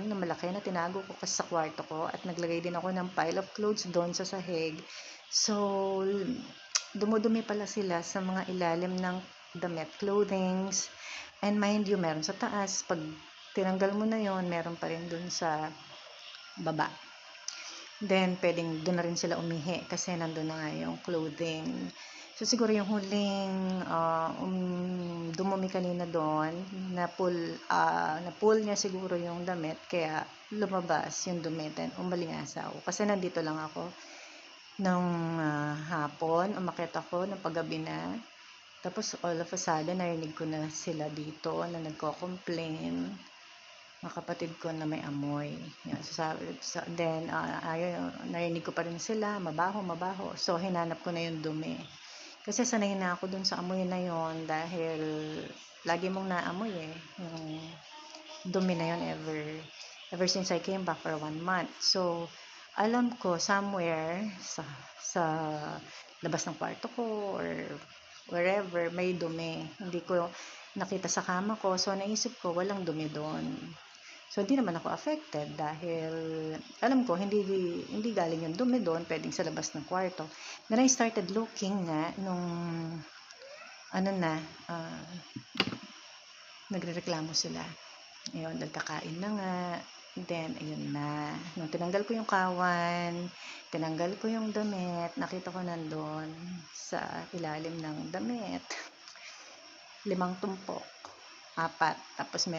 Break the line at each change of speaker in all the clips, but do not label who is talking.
na malaki na tinago ko kasi sa kwarto ko at naglagay din ako ng pile of clothes doon sa sahig. So, dumudumi pala sila sa mga ilalim ng damit, clothings. And mind you, meron sa taas. Pag tinanggal mo na yon, meron pa rin dun sa baba. Then, pwedeng doon na rin sila umihi kasi nandun na nga yung clothing. So, siguro yung huling dumumi kanina doon, na-pull niya siguro yung damit, kaya lumabas yung dumi, then umalingasaw. Kasi nandito lang ako nung hapon, umakyat ako ng paggabi na. Tapos, all of a sudden, narinig ko na sila dito na nagko-complain, mga kapatid ko na may amoy. Yan, then, narinig ko pa rin sila, mabaho. So, hinanap ko na yung dumi. Kasi sanay na ako dun sa amoy na yon dahil lagi mong naamoy yung dumi na yon ever since I came back for 1 month. So, alam ko somewhere sa labas ng kwarto ko or wherever may dumi. Hindi ko nakita sa kama ko. So, naisip ko walang dumi doon. So, hindi naman ako affected dahil alam ko, hindi galing yung dumi doon, pwedeng sa labas ng kwarto. Then I started looking nga nung, nagrereklamo sila. Ayun, nagkakain na nga. Then, ayun na. Nung tinanggal ko yung kawan, tinanggal ko yung damit, nakita ko nandun sa ilalim ng damit. 5 tumpok. 4, tapos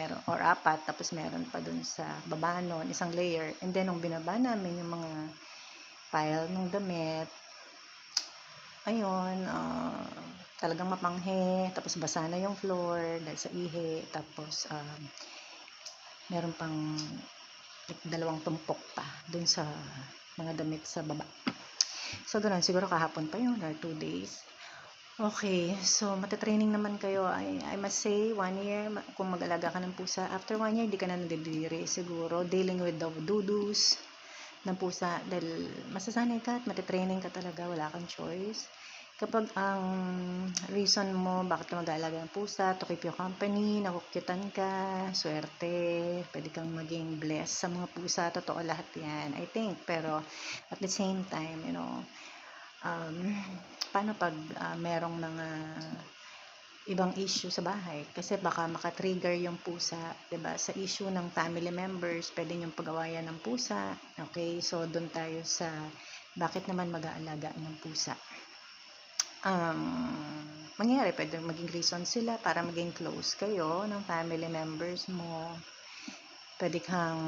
meron pa dun sa baba nun, isang layer. And then, nung binaba namin yung mga pile ng damit, ayun, talagang mapanghe, tapos basa na yung floor dahil sa ihi, tapos meron pang 2 tumpok pa dun sa mga damit sa baba. So, ganun, siguro kahapon pa yun or 2 days. Okay, so matatraining naman kayo. I must say, 1 year, kung mag-alaga ka ng pusa, after 1 year, di ka na nadidiri siguro, dealing with the doo-doos ng pusa, dahil masasanay ka at matatraining ka talaga, wala kang choice. Kapag ang reason mo bakit ka mag-aalaga ng pusa, to keep you company, nakukyutan ka, swerte, pwede kang maging blessed sa mga pusa, totoo lahat yan, I think. Pero at the same time, paano pag merong mga ibang issue sa bahay? Kasi baka makatrigger yung pusa, 'di ba? Sa issue ng family members, pwede yung pag-awayan ng pusa. Okay, so doon tayo sa bakit naman mag-aalaga ng pusa. Mangyari, pwede maging reason sila para maging close kayo ng family members mo. Pwede kang